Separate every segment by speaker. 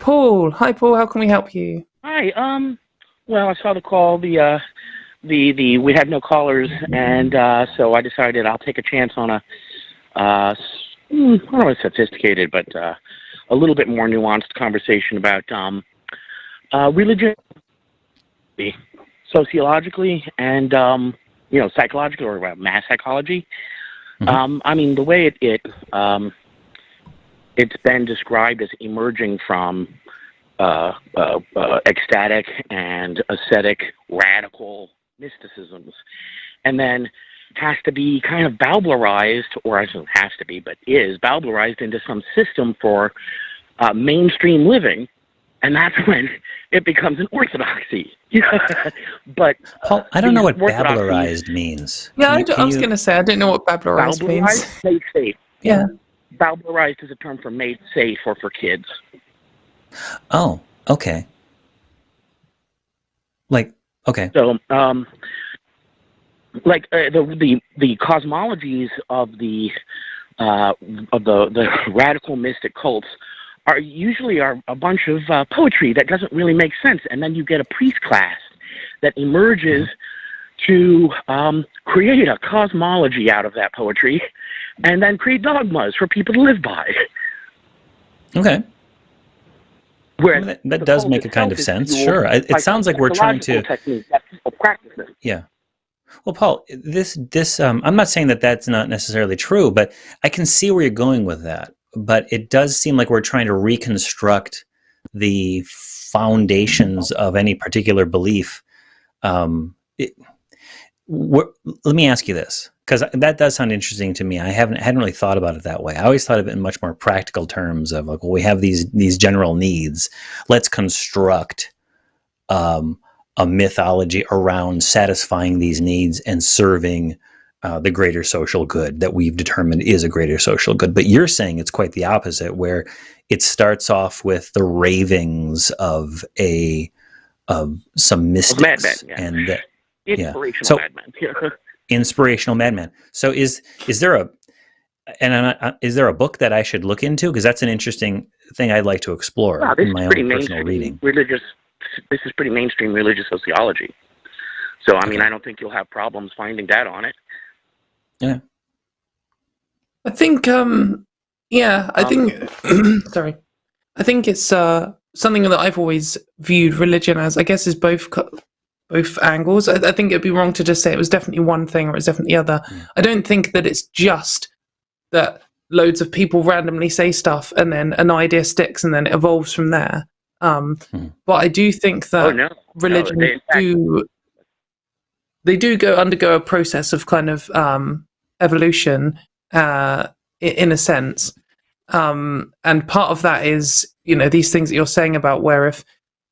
Speaker 1: Paul. Hi, Paul. How can we help you?
Speaker 2: Hi. Well, I saw the call. We had no callers, and so I decided I'll take a chance on I don't know if sophisticated, but a little bit more nuanced conversation about religion, sociologically, and psychologically, or about mass psychology.
Speaker 3: Mm-hmm.
Speaker 2: I mean, the way it's been described as emerging from ecstatic and ascetic radical mysticisms, and then has to be kind of bowdlerized, or I don't has to be, but is bowdlerized into some system for mainstream living, and that's when it becomes an orthodoxy. But
Speaker 3: Paul, I don't know what bowdlerized means.
Speaker 1: Yeah, I was going to say, I don't know what bowdlerized means.
Speaker 2: Made safe.
Speaker 1: Yeah.
Speaker 2: Bowdlerized is a term for made safe or for kids.
Speaker 3: Oh, okay. Okay.
Speaker 2: So, the cosmologies of the radical mystic cults are usually a bunch of poetry that doesn't really make sense, and then you get a priest class that emerges to create a cosmology out of that poetry, and then create dogmas for people to live by.
Speaker 3: Okay.
Speaker 2: Where
Speaker 3: that does make a kind of sense. Sure. It sounds like we're trying to.
Speaker 2: Technique that people practice it.
Speaker 3: Yeah. Well, Paul, this I'm not saying that that's not necessarily true, but I can see where you're going with that. But it does seem like we're trying to reconstruct the foundations of any particular belief. Let me ask you this, because that does sound interesting to me. I hadn't really thought about it that way. I always thought of it in much more practical terms of like, well, we have these general needs. Let's construct a mythology around satisfying these needs and serving the greater social good that we've determined is a greater social good. But you're saying it's quite the opposite, where it starts off with the ravings of some mystics and
Speaker 2: inspirational madman.
Speaker 3: Inspirational madman. So is there a book that I should look into? Because that's an interesting thing I'd like to explore in my own personal reading.
Speaker 2: This is pretty mainstream religious sociology. So, I mean, I don't think you'll have problems finding data on it.
Speaker 3: Yeah.
Speaker 1: I think, sorry. I think it's something that I've always viewed religion as, I guess, is both angles. I think it'd be wrong to just say it was definitely one thing or it's definitely the other. I don't think that it's just that loads of people randomly say stuff and then an idea sticks and then it evolves from there. But I do think that religion they do undergo a process of kind of evolution in a sense. And part of that is, these things that you're saying about where if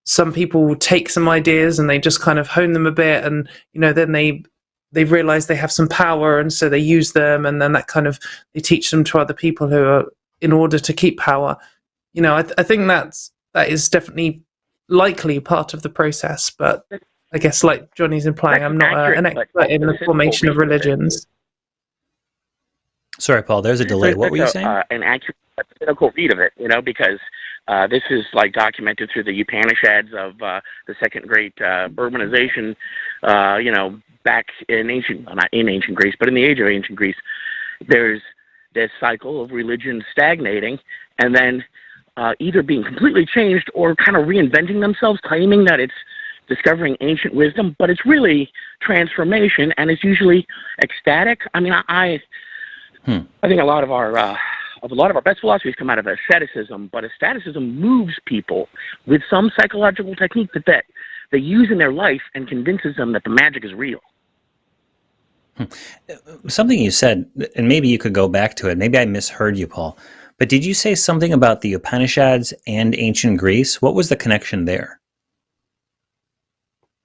Speaker 1: some people take some ideas and they just kind of hone them a bit and, then they realize they have some power and so they use them and then that kind of, they teach them to other people who are in order to keep power. I think that is definitely likely part of the process, but I guess like Johnny's implying, I'm not an expert in the formation of religions.
Speaker 3: Sorry, Paul, there's a delay. What were you saying?
Speaker 2: An accurate cynical read of it, this is like documented through the Upanishads of the second great urbanization, back in not in ancient Greece, but in the age of ancient Greece. There's this cycle of religion stagnating and then either being completely changed or kind of reinventing themselves, claiming that it's discovering ancient wisdom, but it's really transformation, and it's usually ecstatic. I mean, I think a lot of our best philosophies come out of asceticism, but asceticism moves people with some psychological technique that they use in their life and convinces them that the magic is real.
Speaker 3: Something you said, and maybe you could go back to it. Maybe I misheard you, Paul. But did you say something about the Upanishads and ancient Greece? What was the connection there?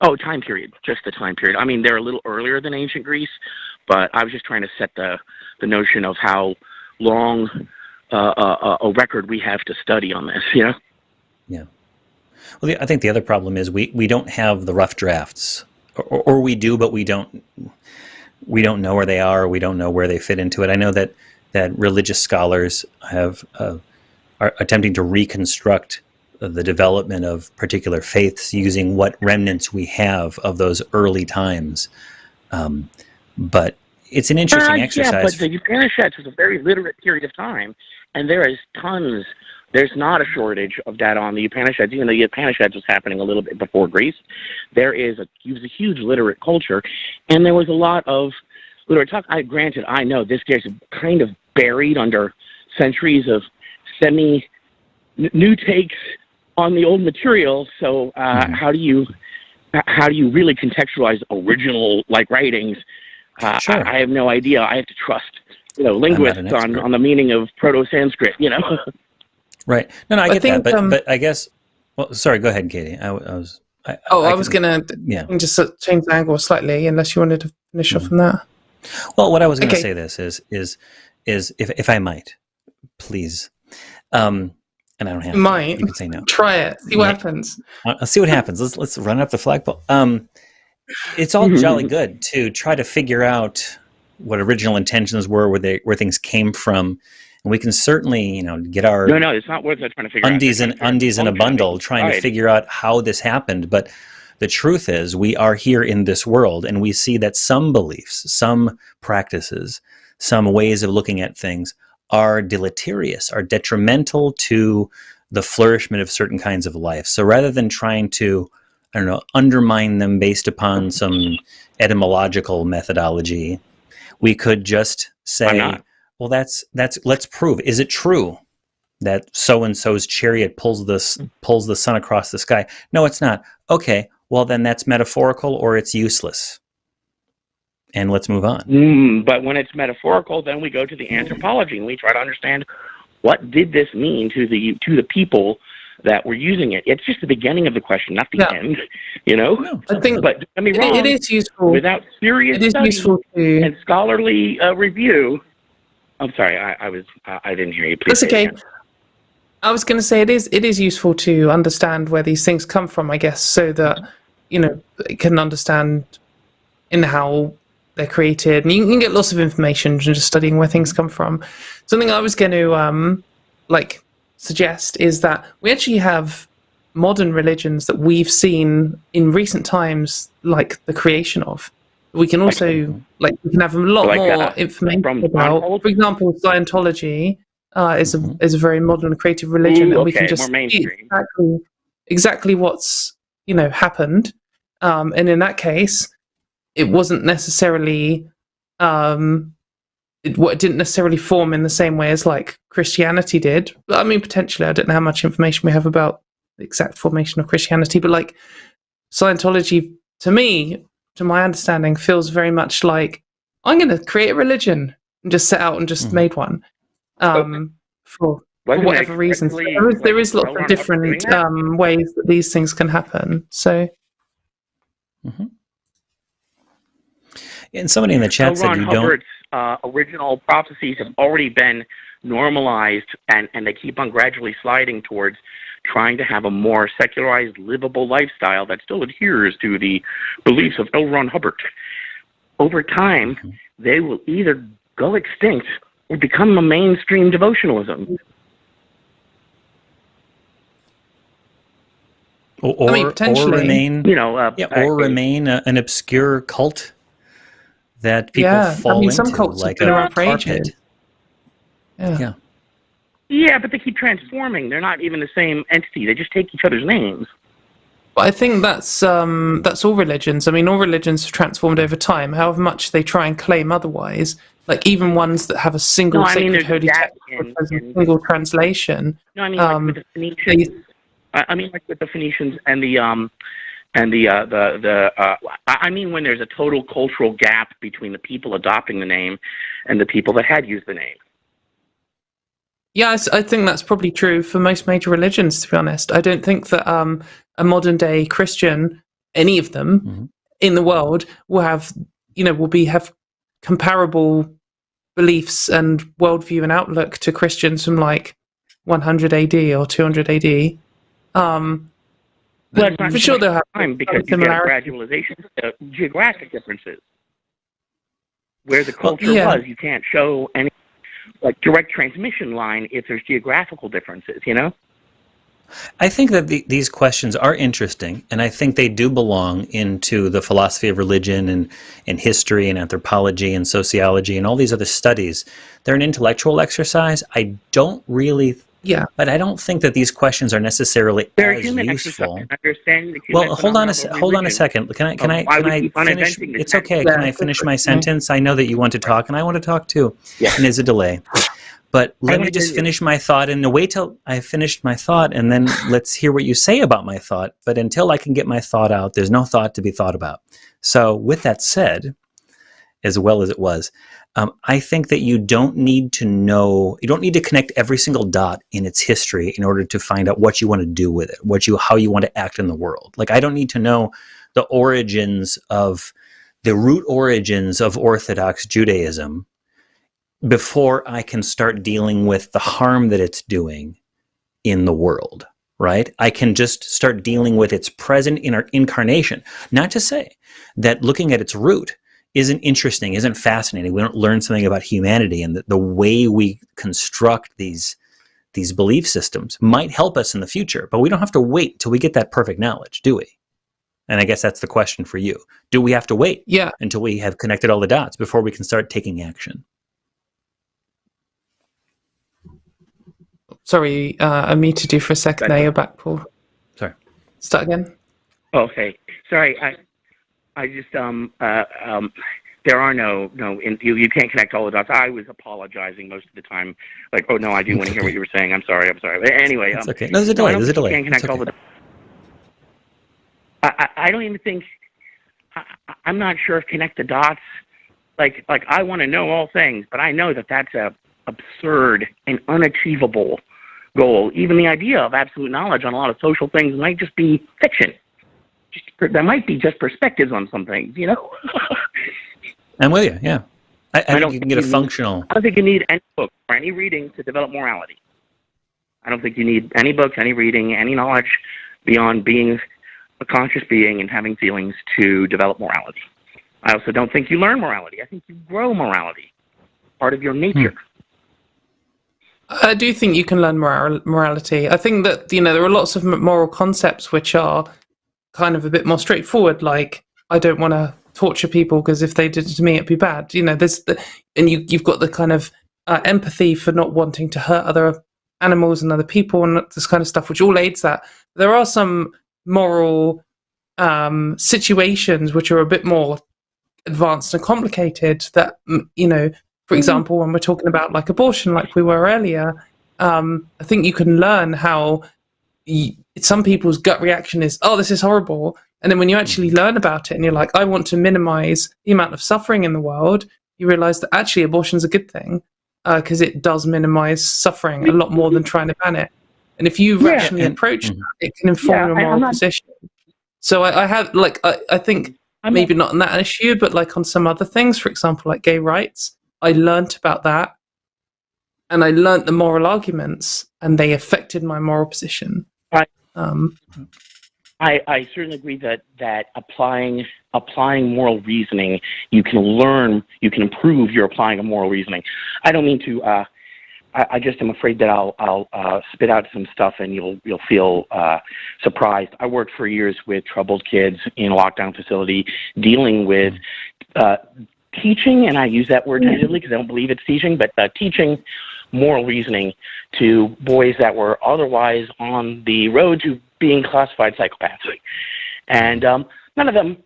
Speaker 2: Oh, time period. Just the time period. I mean, they're a little earlier than ancient Greece, but I was just trying to set the notion of how long a record we have to study on this,
Speaker 3: Yeah. Well, I think the other problem is we don't have the rough drafts, or we do, but we don't know where they are. Or we don't know where they fit into it. I know that religious scholars are attempting to reconstruct the development of particular faiths using what remnants we have of those early times. But it's an interesting exercise.
Speaker 2: Yeah, but the Upanishads was a very literate period of time, and there is tons. There's not a shortage of data on the Upanishads. Even though the Upanishads was happening a little bit before Greece, there was a huge literate culture, and there was a lot of literate talk. Granted, I know this gets kind of buried under centuries of new takes on the old material. So how do you really contextualize original writings?
Speaker 3: Sure.
Speaker 2: I have no idea. I have to trust linguists on the meaning of Proto-Sanskrit.
Speaker 3: Right. No, I get that, but I guess. Well, sorry. Go ahead, Katie. I was going
Speaker 1: to just change the angle slightly, unless you wanted to finish off on that.
Speaker 3: Well, what I was going to say this is if I might, please, and I don't have.
Speaker 1: You might.
Speaker 3: You can say no.
Speaker 1: Try it. See what happens.
Speaker 3: I'll see what happens. Let's run up the flagpole. It's all jolly good to try to figure out what original intentions were, where things came from, and we can certainly, get our
Speaker 2: no, it's not worth it trying to figure
Speaker 3: undies in a bundle, trying to figure out how this happened. But the truth is, we are here in this world, and we see that some beliefs, some practices, some ways of looking at things are deleterious, are detrimental to the flourishment of certain kinds of life. So rather than trying to undermine them based upon some etymological methodology, we could just say, well, let's prove. Is it true that so-and-so's chariot pulls the sun across the sky? No, it's not. Okay, well, then that's metaphorical or it's useless. And let's move on.
Speaker 2: But when it's metaphorical, then we go to the anthropology and we try to understand what did this mean to the people that we're using it. It's just the beginning of the question, not the end.
Speaker 1: No, I think,
Speaker 2: but I mean,
Speaker 1: it is useful
Speaker 2: without serious study and scholarly review. I'm sorry, I didn't hear you. Please.
Speaker 1: That's okay. I was going to say it is useful to understand where these things come from, I guess, so that it can understand in how they're created, and you can get lots of information from just studying where things come from. Something I was going to suggest is that we actually have modern religions that we've seen in recent times, like the creation of. We can also we can have a lot more information about. For example, Scientology is a very modern creative religion, and we can just see exactly what's happened. And in that case, it wasn't necessarily it didn't necessarily form in the same way as Christianity did. I mean, potentially, I don't know how much information we have about the exact formation of Christianity, but Scientology, to me, to my understanding, feels very much like I'm going to create a religion and just set out and just made one for whatever reasons. There is lots of different ways that these things can happen. So.
Speaker 3: And somebody in the chat said you don't.
Speaker 2: Original prophecies have already been normalized, and they keep on gradually sliding towards trying to have a more secularized, livable lifestyle that still adheres to the beliefs of L. Ron Hubbard. Over time, they will either go extinct or become a mainstream devotionalism.
Speaker 3: Or remain, remain an obscure cult that people fall into,
Speaker 1: some cults have been around for ages.
Speaker 2: Yeah, but they keep transforming. They're not even the same entity. They just take each other's names.
Speaker 1: But I think that's all religions. I mean, all religions have transformed over time, however much they try and claim otherwise. Even ones that have a single sacred holy text, a single translation.
Speaker 2: No, I mean, with the Phoenicians. With the Phoenicians and I mean, when there's a total cultural gap between the people adopting the name and the people that had used the name.
Speaker 1: Yeah, I think that's probably true for most major religions, to be honest. I don't think that a modern day Christian, any of them in the world, will have comparable beliefs and worldview and outlook to Christians from 100 AD or 200 AD. For sure they'll have
Speaker 2: time because you get gradualization, geographic differences. Where the culture was, you can't show any direct transmission line if there's geographical differences,
Speaker 3: I think that these questions are interesting, and I think they do belong into the philosophy of religion and history and anthropology and sociology and all these other studies. They're an intellectual exercise. I don't really, but I don't think that these questions are necessarily
Speaker 2: They're
Speaker 3: as
Speaker 2: human
Speaker 3: useful.
Speaker 2: exercise. Understanding the human
Speaker 3: Well, hold on a second. Can I finish? It's okay. Can I finish my sentence? I know that you want to talk, and I want to talk too.
Speaker 2: Yeah.
Speaker 3: And there's a delay. But let me just finish my thought, and wait till I finished my thought, and then let's hear what you say about my thought. But until I can get my thought out, there's no thought to be thought about. So with that said, as well as it was, I think that you don't need to connect every single dot in its history in order to find out what you want to do with it, how you want to act in the world. Like, I don't need to know the root origins of Orthodox Judaism before I can start dealing with the harm that it's doing in the world, right? I can just start dealing with its present incarnation. Not to say that looking at its root isn't interesting, isn't fascinating. We don't learn something about humanity, and the way we construct these belief systems might help us in the future, but we don't have to wait till we get that perfect knowledge, do we? And I guess that's the question for you. Do we have to wait until we have connected all the dots before we can start taking action?
Speaker 1: Sorry, I muted you for a second there. You're back, Paul.
Speaker 3: Sorry.
Speaker 1: Start again.
Speaker 2: Okay. Sorry. I just there are no you can't connect all the dots. I was apologizing most of the time, like, oh no, I do want to hear what you were saying. I'm sorry. But anyway,
Speaker 3: it's okay. No, there's a delay. There's a delay.
Speaker 2: You can't connect all the dots. I don't even think. I'm not sure if connect the dots. Like I want to know all things, but I know that that's a absurd and unachievable goal. Even the idea of absolute knowledge on a lot of social things might just be fiction. That might be just perspectives on some things, you know?
Speaker 3: I'm with you, yeah. I think you can get a functional...
Speaker 2: I don't think you need any book or any reading to develop morality. I don't think you need any books, any reading, any knowledge beyond being a conscious being and having feelings to develop morality. I also don't think you learn morality. I think you grow morality, part of your nature.
Speaker 1: I do think you can learn morality. I think that, there are lots of moral concepts which are kind of a bit more straightforward, like, I don't want to torture people because if they did it to me, it'd be bad. You've got the kind of empathy for not wanting to hurt other animals and other people and this kind of stuff, which all aids that. There are some moral situations which are a bit more advanced and complicated that, for example, when we're talking about like abortion, like we were earlier, I think you can learn how some people's gut reaction is, oh, this is horrible. And then when you actually learn about it and you're like, I want to minimize the amount of suffering in the world, you realize that actually abortion is a good thing because it does minimize suffering a lot more than trying to ban it. And if you rationally approach that, it can inform your moral position. So I have, like, I think maybe not on that issue, but like on some other things, for example, like gay rights, I learnt about that, and I learnt the moral arguments, and they affected my moral position.
Speaker 2: I certainly agree that applying moral reasoning, you can improve your applying of moral reasoning. I don't mean to. I just am afraid that I'll spit out some stuff and you'll feel surprised. I worked for years with troubled kids in a lockdown facility, dealing with teaching, and I use that word tentatively because I don't believe it's teaching, but teaching moral reasoning to boys that were otherwise on the road to being classified psychopaths. And none of them,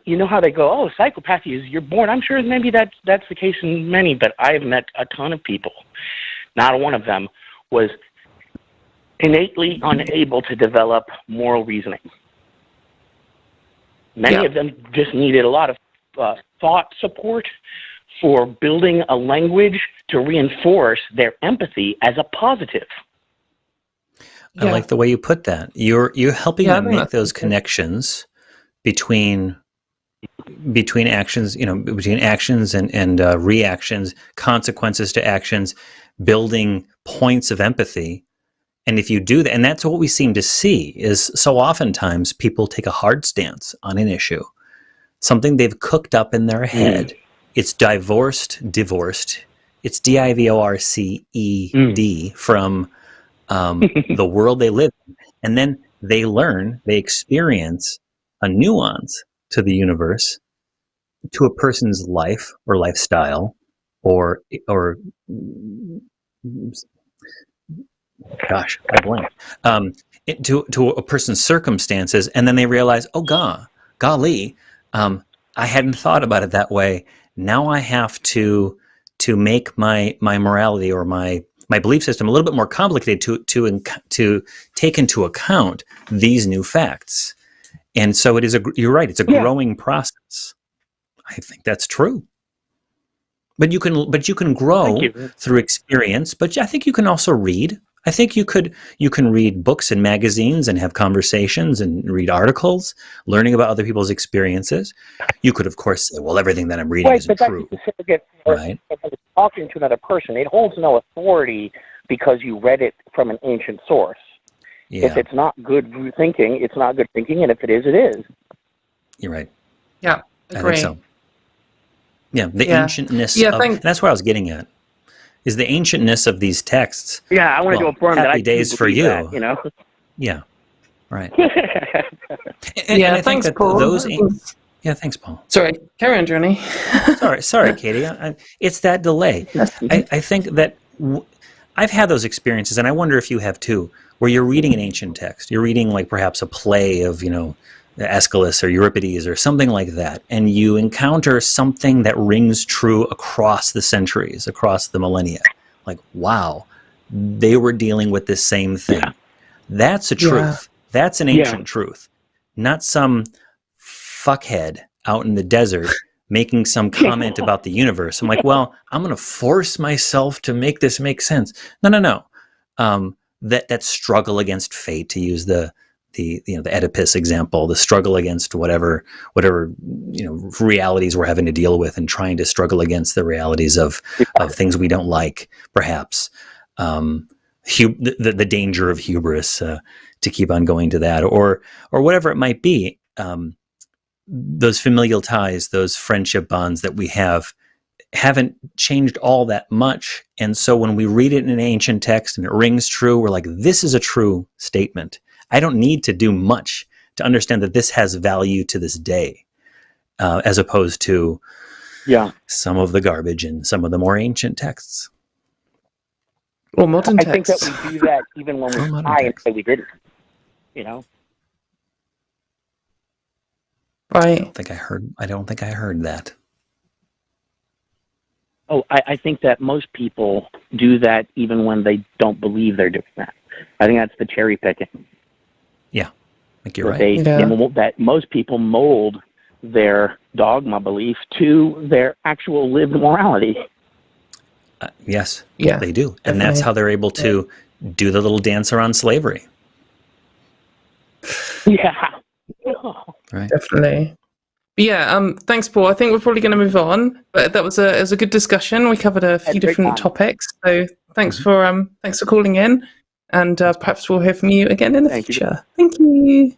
Speaker 2: you know how they go, oh, psychopathy is you're born. I'm sure maybe that's the case in many, but I have met a ton of people. Not one of them was innately unable to develop moral reasoning. Many of them just needed a lot of thought support for building a language to reinforce their empathy as a positive.
Speaker 3: I like the way you put that. You're helping them make those connections between actions, between actions and reactions, consequences to actions, building points of empathy. And if you do that, and that's what we seem to see, is so oftentimes people take a hard stance on an issue, something they've cooked up in their head. It's divorced. It's divorced from the world they live in, and then they experience a nuance to the universe, to a person's life or lifestyle, or gosh, I blank. To a person's circumstances, and then they realize, oh golly, I hadn't thought about it that way. Now I have to make my morality or my belief system a little bit more complicated to take into account these new facts. And so it is you're right, it's a growing process. I think that's true. But you can grow through experience, but I think you can also read. I think you can read books and magazines and have conversations and read articles, learning about other people's experiences. You could, of course, say, well, everything that I'm reading isn't true.
Speaker 2: Right. Talking to another person, it holds no authority because you read it from an ancient source. Yeah. If it's not good thinking, it's not good thinking, and if it is, it is.
Speaker 3: You're right.
Speaker 1: Yeah, agree.
Speaker 3: I think so. Yeah, the ancientness of... That's what I was getting at. Is the ancientness of these texts.
Speaker 2: Yeah, I want to affirm that.
Speaker 3: Happy days for you.
Speaker 2: That, you know?
Speaker 3: Yeah, right.
Speaker 1: and thanks, Paul.
Speaker 3: Thanks, Paul.
Speaker 1: Sorry, carry on, Johnny.
Speaker 3: sorry, Katie. It's that delay. I think that I've had those experiences, and I wonder if you have too, where you're reading an ancient text. You're reading like perhaps a play of, Aeschylus or Euripides or something like that, and you encounter something that rings true across the centuries, across the millennia. Like, wow, they were dealing with this same thing. Yeah. That's a truth. Yeah. That's an ancient truth. Not some fuckhead out in the desert making some comment about the universe. I'm like, well, I'm going to force myself to make this make sense. No. That struggle against fate, to use the Oedipus example, the struggle against whatever realities we're having to deal with, and trying to struggle against the realities of things we don't like, perhaps. The danger of hubris, to keep on going to that, or whatever it might be. Those familial ties, those friendship bonds that we haven't changed all that much. And so when we read it in an ancient text and it rings true, we're like, this is a true statement. I don't need to do much to understand that this has value to this day, as opposed to some of the garbage in some of the more ancient texts.
Speaker 1: Or modern texts.
Speaker 2: I think that we do that even when we try and say we didn't,
Speaker 1: Right.
Speaker 3: I don't think I heard that.
Speaker 2: Oh, I think that most people do that even when they don't believe they're doing that. I think that's the cherry picking.
Speaker 3: Yeah, I think you're right.
Speaker 2: That most people mold their dogma belief to their actual lived morality.
Speaker 3: Yes, they do. And that's how they're able to do the little dance around slavery.
Speaker 2: Yeah.
Speaker 3: Right.
Speaker 1: Definitely. But yeah, thanks, Paul. I think we're probably going to move on. But that was a good discussion. We covered a few different topics. So thanks for calling in. And perhaps we'll hear from you again in the future. Thank you.